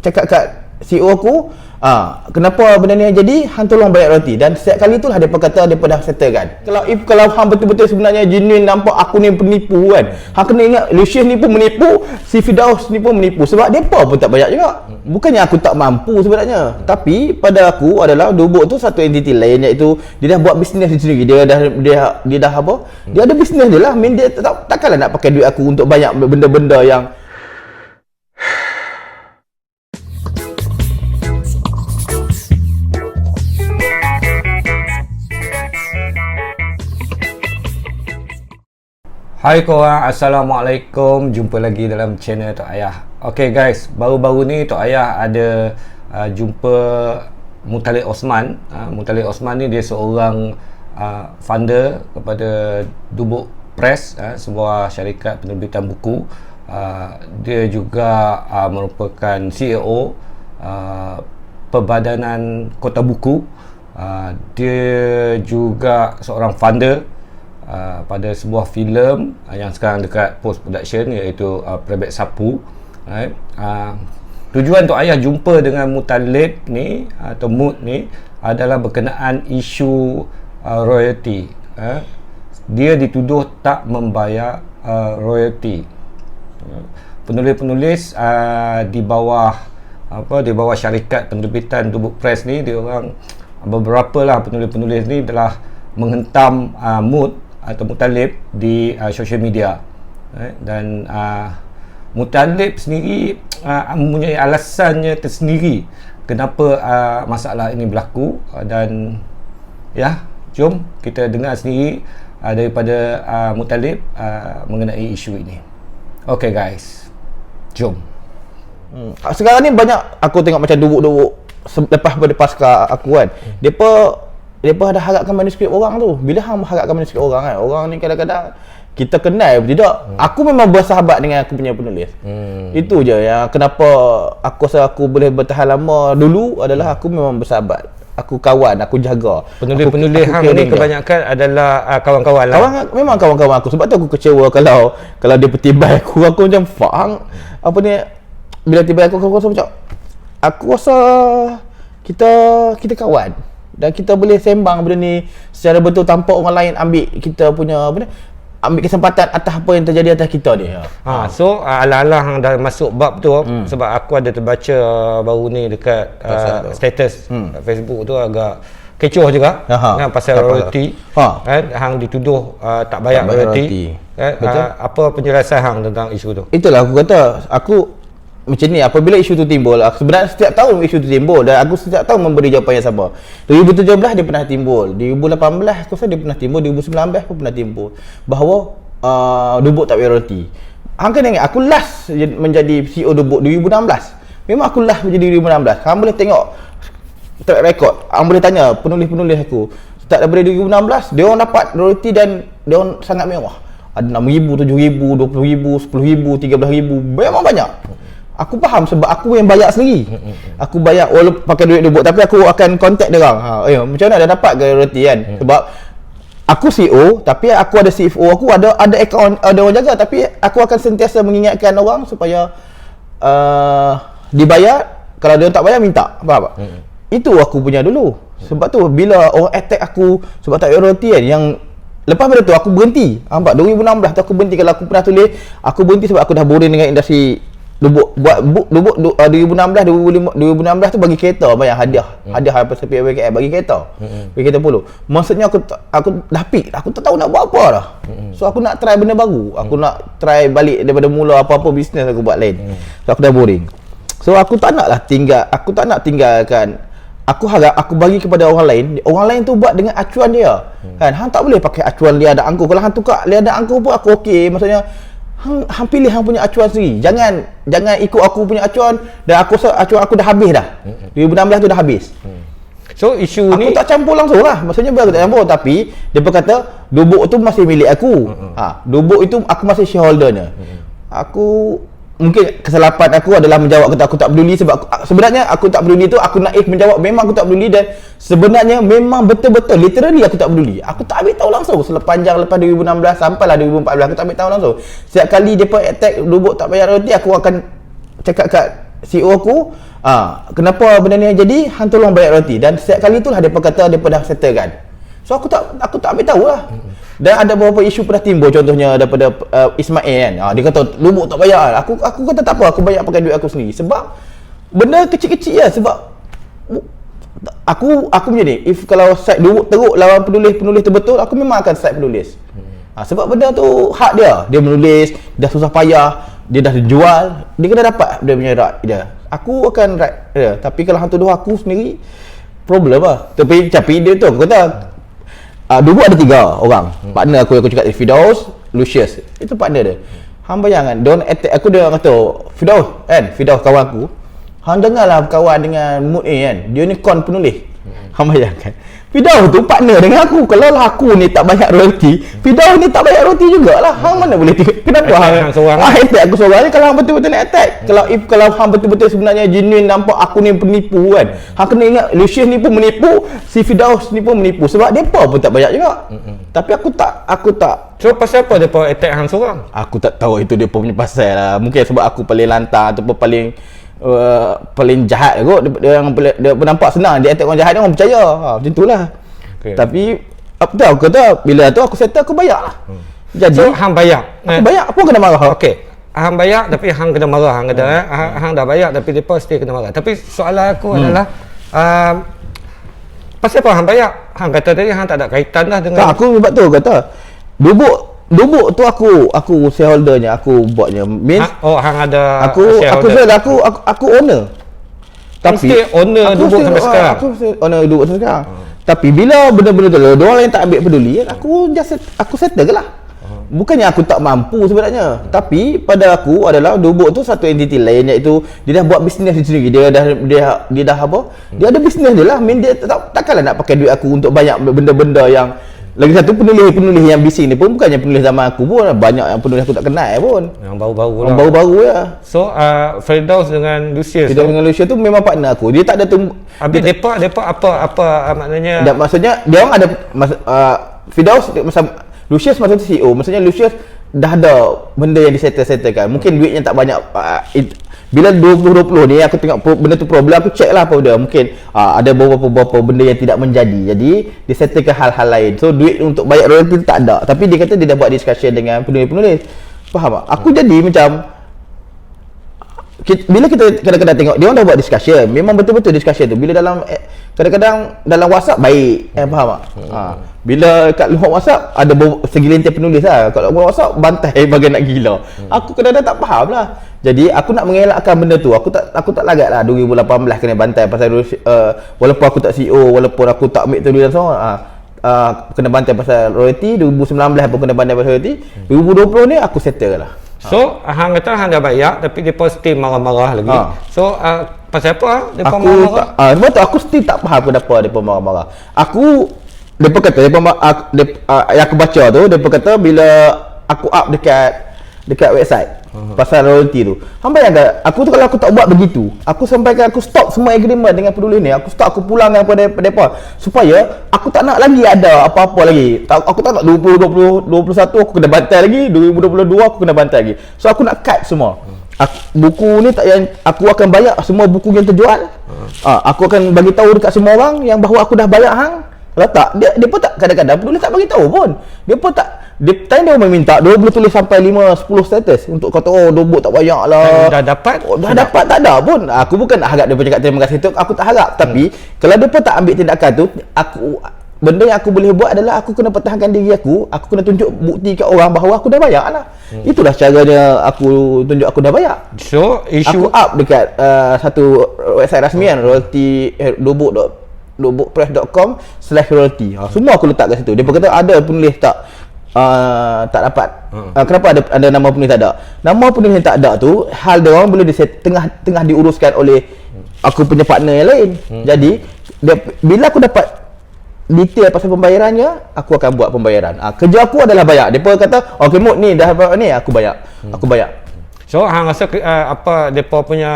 cakap kat CEO aku, kenapa benda ni jadi, hang tolong bayar royalty. Dan setiap kali itulah depa kata depa dah settle kan. Kalau hang betul-betul sebenarnya genuine nampak aku ni penipu kan, hang kena ingat Lucius ni pun menipu, si Firdaus ni pun menipu, sebab depa pun tak bayar juga. Bukannya aku tak mampu sebenarnya, tapi pada aku adalah Dubuk tu satu entiti lain, iaitu dia dah buat bisnes sendiri. Dia dah apa? Dia ada bisnes dia lah. Dia takkanlah nak pakai duit aku untuk banyak benda-benda yang Hai korang, Assalamualaikum. Jumpa lagi dalam channel Tok Ayah. Okay guys, baru-baru ni Tok Ayah ada jumpa Muttalib Osman. Muttalib Osman ni dia seorang founder kepada Dubuk Press, sebuah syarikat penerbitan buku. Dia juga merupakan CEO Perbadanan Kota Buku. Dia juga seorang founder pada sebuah filem yang sekarang dekat post production, iaitu Prebet Sapu. Right? Tujuan Tok Ayah jumpa dengan Muttalib ni atau Mut ni adalah berkenaan isu royalty. Dia dituduh tak membayar royalty. Penulis-penulis di bawah syarikat penerbitan Dubuk Press ni, dia orang beberapa lah penulis-penulis ni telah menghentam Mut atau Muttalib di social media. Dan Muttalib sendiri mempunyai alasannya tersendiri kenapa masalah ini berlaku. Dan ya, jom kita dengar sendiri daripada Muttalib mengenai isu ini. Okay guys, jom. Sekarang ni banyak aku tengok macam Dubuk-Dubuk lepas pada pasca aku kan, Depa dah harapkan manuskrip orang tu. Bila hang harapkan manuskrip orang kan, orang ni kadang-kadang kita kenal tidak. Aku memang bersahabat dengan aku punya penulis. Itu je yang kenapa aku rasa aku boleh bertahan lama dulu, adalah aku memang bersahabat. Aku kawan, aku jaga. Penulis hang ni kebanyakan adalah kawan-kawan lah. Memang kawan-kawan aku. Sebab tu aku kecewa kalau dia petibai aku macam faham apa ni, bila tibai aku rasa macam, aku rasa kita kawan. Dan kita boleh sembang benda ni secara betul tanpa orang lain ambil kita punya ambil kesempatan atas apa yang terjadi atas kita ni. So ala-ala hang dah masuk bab tu, sebab aku ada terbaca baru ni dekat status Facebook tu, agak kecoh juga kan, pasal royalty. Hang dituduh tak bayar royalty. Apa penjelasan hang tentang isu tu? Itulah aku kata, aku macam ni, apabila isu tu timbul, sebenarnya setiap tahun isu tu timbul dan aku setiap tahun memberi jawapan yang sama. 2017 dia pernah timbul, 2018 aku rasa dia pernah timbul, 2019 pun pernah timbul bahawa Dubuk tak bayar royalty. Hang kena ingat, aku last menjadi CEO Dubuk 2016. Memang aku last menjadi 2016. Hang boleh tengok track record, hang boleh tanya penulis-penulis aku, start daripada 2016 dia orang dapat royalty dan dia orang sangat mewah. Ada 6,000, 7,000, 20,000, 10,000, 13,000, memang banyak. Aku faham sebab aku yang bayar sendiri. Aku bayar walaupun pakai duit Dubuk, tapi aku akan contact dia orang. Macam mana dah dapat ke royalty kan? Sebab aku CEO, tapi aku ada CFO, aku ada account, ada orang jaga, tapi aku akan sentiasa mengingatkan orang supaya dibayar. Kalau dia tak bayar, minta. Faham tak? Itu aku punya dulu. Sebab tu bila orang attack aku sebab tak bayar royalty kan, yang lepas pada tu aku berhenti. Nampak 2016 tu aku berhenti. Kalau aku pernah tulis, aku berhenti sebab aku dah boring dengan industri Dubuk. Buat Dubuk 2016 tu bagi kereta, bayar hadiah apa sepi WKF bagi kereta. Bagi kereta polo. Maksudnya aku dah peak, aku tak tahu nak buat apa dah. So aku nak try benda baru. Aku nak try balik daripada mula apa-apa bisnes aku buat lain. So aku dah boring. So aku tak nak tinggalkan. Aku harap aku bagi kepada orang lain. Orang lain tu buat dengan acuan dia. Kan, hang tak boleh pakai acuan dia ada angku. Kalau hang tukar dia ada angku pun aku okey. Maksudnya hang pilih hang punya acuan sendiri. Jangan ikut aku punya acuan. Dan aku rasa acuan aku dah habis dah. 2016 tu dah habis. So isu ni aku tak campur langsung lah. Maksudnya aku tak campur, tapi dia berkata Dubuk tu masih milik aku. Dubuk itu aku masih shareholdernya. Aku mungkin kesilapan aku adalah menjawab kata aku tak peduli, sebab sebenarnya aku tak peduli tu aku naif menjawab memang aku tak peduli, dan sebenarnya memang betul-betul literally aku tak peduli. Aku tak ambil tahu langsung lepas 2016 sampailah 2014 aku tak ambil tahu langsung. Setiap kali depa attack Dubuk tak bayar royalty, aku akan cakap kat CEO aku, kenapa benda ni jadi, hang tolong bayar royalty. Dan setiap kali itulah depa kata depa dah settlekan. So aku tak ambil tahu lah. Dan ada beberapa isu pernah timbul, contohnya daripada Ismail kan. Dia kata Lubuk tak bayar. Aku kata tak apa, aku bayar pakai duit aku sendiri. Sebab benda kecil-kecil lah. Sebab aku punya ni, if kalau side Lubuk teruk lawan penulis terbetul, aku memang akan side penulis. Sebab benda tu hak dia menulis, dah susah payah, dia dah jual, dia kena dapat dia punya right dia. Aku akan right dia. Tapi kalau hang tuduh aku sendiri, problem lah. Tapi dia tu aku kata dulu ada 3 orang. Partner aku yang aku cakap tadi, Firdaus, Lucius. Itu partner dia. Hang bayangkan, dia attack aku, dia kata, Firdaus kawan aku. Hang dengarlah kawan dengan mood ni kan. Dia ni kon penulis. Hang bayangkan. Firdaus tu partner dengan aku. Kalau lah aku ni tak bayar royalty, Firdaus ni tak bayar royalty jugalah. Hang mana boleh kenapa hang seorang? Attack aku seorang ni kalau hang betul-betul nak attack. Kalau hang betul-betul sebenarnya genuine nampak aku ni penipu kan. Hang kena ingat Lucius ni pun menipu, si Firdaus ni pun menipu sebab depa pun tak bayar juga. Tapi aku tak. So pasal apa depa attack hang seorang? Aku tak tahu itu depa punya pasal lah. Mungkin sebab aku paling lantang ataupun paling jahat kot. Dia nampak senang dia attack orang jahat, dia orang percaya. Macam itulah. Tapi apa tahu aku kata bila tu aku settle aku bayar lah. Jadi so hang bayar. Aku bayar, apa kena marah? Okey. Hang bayar tapi hang kena marah. Hang kata hang dah bayar tapi depa still kena marah. Tapi soalan aku adalah pasal apa hang bayar? Hang kata tadi hang tak ada kaitan dah dengan aku sebab tu kata Lubuk tu aku shareholdernya, aku buatnya. Hang ada aku owner. Tapi owner Lubuk sampai sekarang. Aku owner Lubuk sampai sekarang. Tapi bila benda-benda tu dia orang yang tak ambil peduli, aku settle lah. Bukannya aku tak mampu sebenarnya, tapi pada aku adalah Lubuk tu satu entiti lain, iaitu dia dah buat bisnes dia sendiri. Dia dah apa? Dia ada bisnes dia lah. Dia takkanlah nak pakai duit aku untuk banyak benda-benda yang lagi satu penulis yang bising ni pun bukannya penulis zaman aku pun, banyak yang penulis aku tak kenal pun. Yang baru-baru lah. Yang baru-baru lah. So Firdaus dengan Lucius. Tu memang partner aku. Dia tak ada habis depa apa maknanya? Maksudnya dia orang ada Firdaus Lucius masa tu CEO. Maksudnya Lucius dah ada benda yang disettle-settlekan. Mungkin duitnya tak banyak. Bila 2020 ni aku tengok benda tu problem, aku check lah apa dia. Mungkin ada beberapa benda yang tidak menjadi. Jadi dia settlekan hal-hal lain. So duit untuk bayar royalty tak ada. Tapi dia kata dia dah buat discussion dengan penulis-penulis. Faham tak? Aku jadi macam bila kita kadang-kadang tengok dia orang dah buat discussion, memang betul-betul discussion tu. Bila kadang-kadang dalam WhatsApp baik, faham tak? Bila kat luar WhatsApp ada segelintir penulis lah. Kat luar WhatsApp bantai bagai nak gila. Aku kadang-kadang tak faham lah. Jadi aku nak mengelakkan benda tu. Aku tak lagat lah 2018 kena bantai pasal walaupun aku tak CEO, walaupun aku tak ambil tulis semua, kena bantai pasal royalty. 2019 pun kena bantai pasal royalty. 2020 ni aku settle lah. So hang kata hang dah bayar tapi depa still marah-marah lagi. So pasal apa depa marah-marah? Sebab tu aku still tak faham kenapa depa marah-marah. Depa kata yang aku baca tu, depa kata bila aku up dekat website pasal royalty tu. Hang bayangkan, aku tu kalau aku tak buat begitu, aku sampaikan aku stop semua agreement dengan penulis ni, aku pulangkan pada depa supaya aku tak nak lagi ada apa-apa lagi. Aku tak nak 2021 aku kena bantai lagi, 2022 aku kena bantai lagi. So aku nak cut semua. Buku ni aku akan bayar semua buku yang terjual. Aku akan bagi tahu dekat semua orang yang bahawa aku dah bayar hang. Kalau tak, dia pun tak, kadang-kadang penulis tak bagi tahu pun. Dia pun tak, dia meminta dia boleh tulis sampai 5-10 status untuk kata Lubuk tak bayar lah. Dah dapat? Dah dapat tak ada pun. Aku bukan nak harap dia pun cakap terima kasih tu, aku tak harap. Tapi kalau dia pun tak ambil tindakan tu, benda yang aku boleh buat adalah aku kena pertahankan diri aku kena tunjuk bukti kat orang bahawa aku dah bayar lah. Itulah caranya aku tunjuk aku dah bayar. So aku up dekat satu website rasmi kan, royalty lubukpress.com/royalty. Semua aku letak kat situ. Dia kata ada penulis tak dapat. Kenapa ada nama penulis tak ada? Nama penulis yang tak ada tu, hal dia orang boleh tengah diuruskan oleh aku punya partner yang lain. Jadi bila aku dapat detail pasal pembayarannya, aku akan buat pembayaran. Kerja aku adalah bayar. Depa kata, "Okey Mut ni dah ni aku bayar." Aku bayar. So hang rasa apa depa punya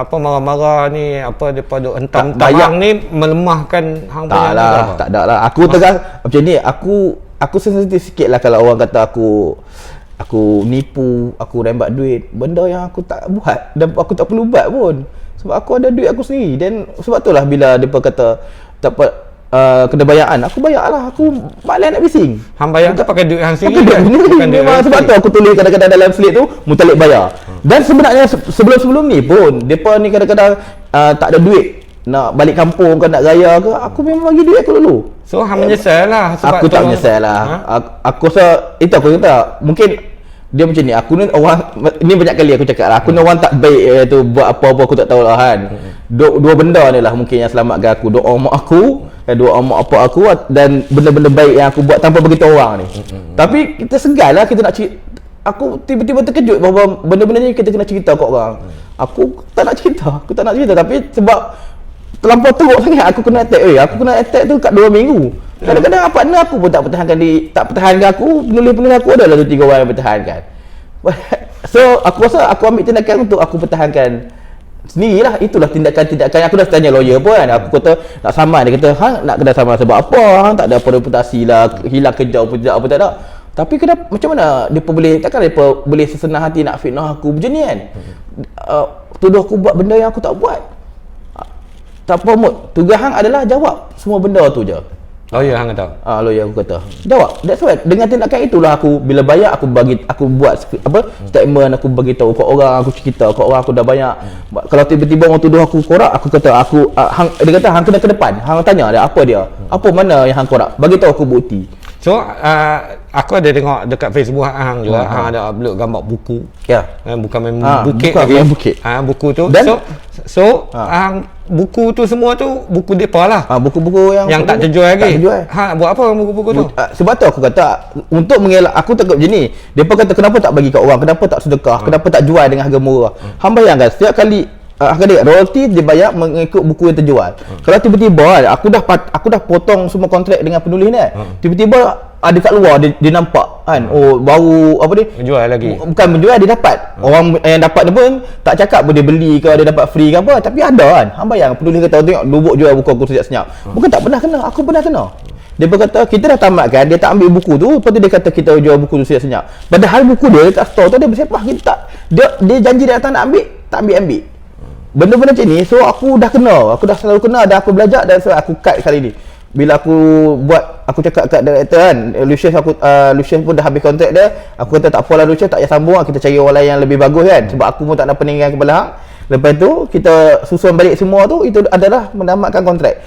marah-marah ni, apa depa duk hentam hang ni melemahkan hang punya ni? Tak ada lah. Aku tegas macam ni, aku sensitif sikit lah kalau orang kata aku aku nipu, aku rembat duit, benda yang aku tak buat dan aku tak perlu buat pun. Sebab aku ada duit aku sendiri. Dan sebab itulah bila depa kata tak dapat kena bayaan, aku bayar lah. Aku malas nak bising. Hang bayar tu pakai duit hang sendiri Pakai kan? duit sendiri. Bukan duit Memang hang sebab tu sendiri. aku tulis kadang-kadang dalam slip tu Muttalib bayar. Dan sebenarnya sebelum-sebelum ni pun depa ni kadang-kadang tak ada duit nak balik kampung ke nak raya ke, aku memang bagi duit aku dulu. So hang menyesal lah sebab Aku tak tu- menyesal lah. Aku rasa itu aku kata mungkin dia macam ni. Aku ni orang ni banyak kali aku cakap lah. Aku ni orang tak baik tu buat apa-apa aku tak tahu lah kan. Dua benda ni lah mungkin yang selamatkan aku. Doa mak aku dan doa mak apa aku dan benda-benda baik yang aku buat tanpa beritahu orang ni. Tapi kita segan lah kita nak cerita. Aku tiba-tiba terkejut bahawa benda-benda ni kita kena cerita kat orang. Aku tak nak cerita. Aku tak nak cerita tapi sebab terlampau teruk sangat aku kena attack. Aku kena attack tu kat 2 minggu. Kadang-kadang apa ni aku pun tak pertahankan aku. Penulis-penulis aku adalah 2-3 orang yang pertahankan. So aku rasa aku ambil tindakan untuk aku pertahankan sendirilah. Itulah tindakan-tindakan. Aku dah tanya lawyer pun kan. Aku kata nak saman. Dia kata hang nak kena saman sebab apa? Hang tak ada apa reputasi lah, hilang kerja apa tak ada. Tapi kenapa, macam mana dia boleh, takkan dia boleh sesenang hati nak fitnah aku macam ni kan? Tuduh aku buat benda yang aku tak buat. Tak apa Mut, tugas hang adalah jawab semua benda tu je. Oh ya, hang kata. Lawyer aku kata jawab. That's why dengan tindakan itulah aku bila bayar aku buat statement, aku bagi tahu kat orang, aku cerita kat orang aku dah banyak. Kalau tiba-tiba orang tuduh aku korak, aku kata dia kata hang kena ke depan. Hang tanya dia apa dia? Apa mana yang hang korak? Bagi tahu aku bukti. So aku ada tengok dekat Facebook hang juga, hang ada upload gambar buku. Ya. Bukan memang bukit bukan lagi. memang bukit. Buku tu. Dan- Hang buku tu semua tu buku depa lah. Buku-buku yang tak terjual lagi. Tak terjual. Buat apa buku-buku tu? Sebab tu aku kata untuk mengelak, aku takut macam ni. Depa kata kenapa tak bagi kat orang, kenapa tak sedekah, kenapa tak jual dengan harga murah. Hang bayangkan setiap kali royalty dia bayar mengikut buku yang terjual. Kalau tiba-tiba aku dah potong semua kontrak dengan penulis ni. Tiba-tiba ada kat luar dia nampak kan, baru apa dia Jual lagi. bukan menjual, dia dapat. Orang yang dapat dia pun tak cakap pun dia beli ke dia dapat free ke apa, tapi ada kan. Hang bayang penulis kata tengok lubuk jual buku aku senyap-senyap. Bukan tak pernah kena, aku pernah kena. Dia berkata kita dah tamat kan, dia tak ambil buku tu, lepas tu dia kata kita jual buku tu senyap-senyap. Padahal buku dia dekat store tu dia bersepah, kita tak, dia janji dia datang nak ambil, tak ambil. Benda-benda macam ni, so aku dah kena, aku dah selalu kena, dah aku belajar dan so aku cut kali ni. Bila aku buat, aku cakap kat director kan, Lucius pun dah habis kontrak dia. Aku kata tak apalah Lucius, tak payah sambung lah, kita cari orang lain yang lebih bagus kan. Sebab aku pun tak ada peninggalan kepala hang. Lepas tu kita susun balik semua tu, itu adalah menamatkan kontrak.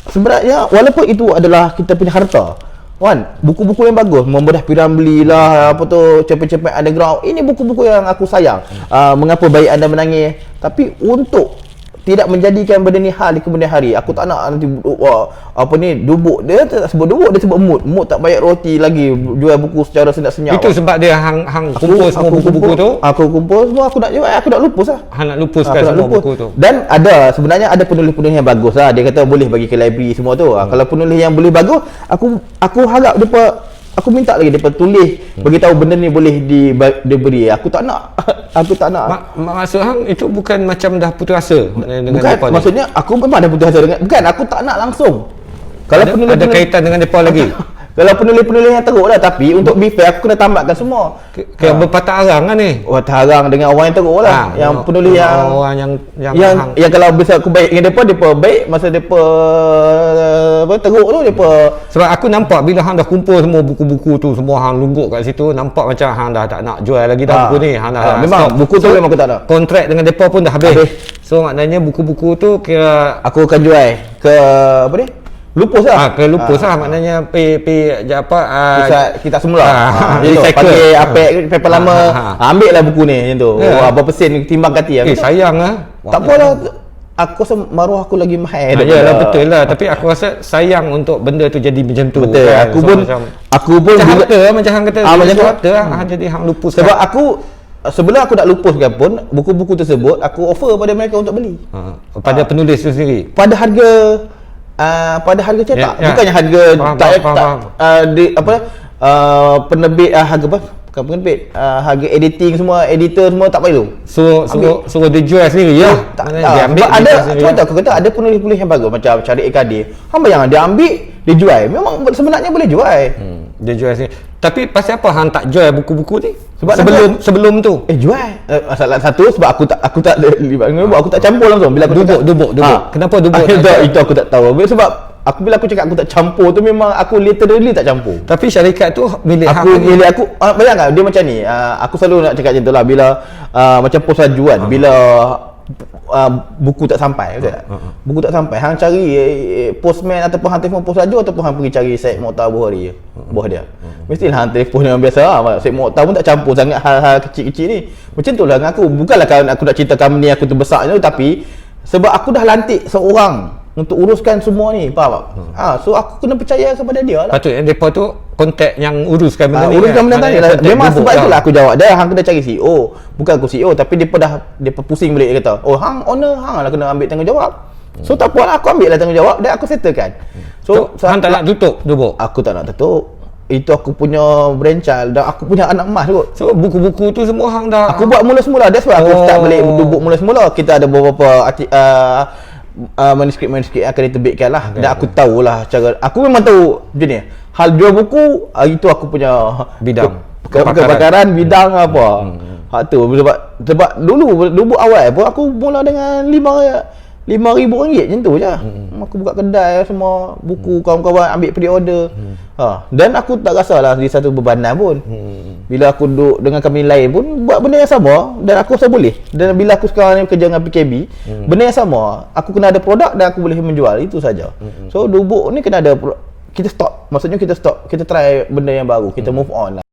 Sebenarnya walaupun itu adalah kita punya harta kan, buku-buku yang bagus, Membedah Piramli lah, apa tu, Cepet-Cepet Underground, ini buku-buku yang aku sayang. Mengapa Bayi Anda Menangis, tapi untuk tidak menjadikan benda ni hal di kemudian hari. Aku tak nak nanti dubuk, dia tak sebut dubuk, dia sebut mood tak bayar roti lagi, jual buku secara senyap-senyap. Itu sebab dia hang kumpul semua buku-buku tu. Aku kumpul semua, aku nak jual, aku nak lupus lah. Hang nak lupuskan semua buku tu. Dan sebenarnya ada penulis-penulis yang bagus lah. Dia kata boleh bagi ke library semua tu. Kalau penulis yang boleh bagus, aku harap aku minta lagi depa tulis bagi tahu benda ni boleh diberi. Aku tak nak. Aku tak nak. Maksud hang itu bukan macam dah putus asa dengan Bukan, depa ni? maksudnya aku memang dah putus asa dengan, bukan, aku tak nak langsung. Kalau Ada kaitan dengan depa lagi? Kalau penulis-penulis yang teruk lah, tapi untuk be fair aku kena tamatkan semua. Kira berpatah arang kan ni? Terharang dengan orang yang teruk lah. Yang penulis orang yang kalau bisa aku baik dengan depa baik, masa depa teruk tu depa. Sebab aku nampak bila hang dah kumpul semua buku-buku tu, semua hang lungguk kat situ, nampak macam hang dah tak nak jual lagi dah buku ni. Hang dah memang stop. buku tu memang aku tak nak. Kontrak dengan depa pun dah habis. So maknanya buku-buku tu kira Aku akan jual ke apa ni? Lupus lah. ke lupus lah, maknanya kita semula. Jadi recycle. pakai paper lama, ambil lah buku ni macam tu. Berapa sen timbang kati sayang lah. Tak apalah. Aku rasa maruah aku lagi mahal. Yalah betul lah, tapi aku rasa sayang untuk benda tu jadi macam tu. Betul. Kan? Aku pun macam harta lah, macam hang kata. macam harta lah, jadi hang lupus. Sebab aku sebelum aku nak lupuskan pun buku-buku tersebut aku offer pada mereka untuk beli. Pada penulis tu sendiri. Pada harga cetak, bukannya harga penerbit, harga apa? Bukan penerbit, harga editing semua, editor semua tak perlu. So dia jual sendiri ya. Dia ambil. Sebab aku kata ada penulis-penulis yang bagus macam Syariq Kadir. Hang bayang dia ambil, dia jual. Memang sebenarnya boleh jual. Dia jual sendiri. Tapi pasal apa hang tak jual buku-buku ni? Sebab sebelum tu. Jual. Masalah satu sebab aku tak ada libat dengan aku tak campur langsung bila aku Dubuk. Kenapa dubuk? Itu aku tak tahu. Sebab bila aku cakap aku tak campur tu memang aku literally tak campur. Tapi syarikat tu milik aku bayangkan dia macam ni. Aku selalu nak cakap macam tu lah bila macam pos laju kan. Bila buku tak sampai, betul tak? Buku tak sampai, hang cari postman ataupun hang telefon pos laju ataupun hang pergi cari Syed Mokhtar Bukhari buah dia. Mestilah hang telefon yang biasa Syed Mokhtar pun tak campur sangat hal-hal kecil-kecil ni. Macam tu lah dengan aku. Bukanlah aku nak cerita company aku tu besar tu, tapi sebab aku dah lantik seorang untuk uruskan semua ni, faham tak? So aku kena percaya kepada dia lah. Patutnya depa tu kontak yang uruskan benda ni. Uruskan benda ni lah. Memang sebab itulah aku jawab dia, hang kena cari CEO. Bukan aku CEO, tapi depa pusing balik, dia kata, "Oh, hang owner, hang lah kena ambil tanggungjawab." So tak apalah, aku ambil lah tanggungjawab dan aku settlekan. So hang tak nak tutup dubuk? Aku tak nak tutup. Itu aku punya brainchild dan aku punya anak emas kot. So buku-buku tu semua hang dah aku buat mula semula. That's why aku start balik dubuk mula semula. Kita ada beberapa manuskrip yang akan diterbitkan lah. Dan aku tahulah cara, aku memang tahu macam ni, hal jual buku itu aku punya bidang kebakaran bidang apa. Hak tu sebab dulu awal pun aku mula dengan RM5,000 macam tu je. Aku buka kedai semua, buku kawan-kawan ambil pre-order. Dan aku tak rasalah di satu bebanan pun. Bila aku duduk dengan company lain pun buat benda yang sama dan aku rasa boleh. Dan bila aku sekarang ni kerja dengan PKB, benda yang sama, aku kena ada produk dan aku boleh menjual, itu saja. So dubuk ni kena ada kita stop. Maksudnya kita stop, kita try benda yang baru, kita move on lah.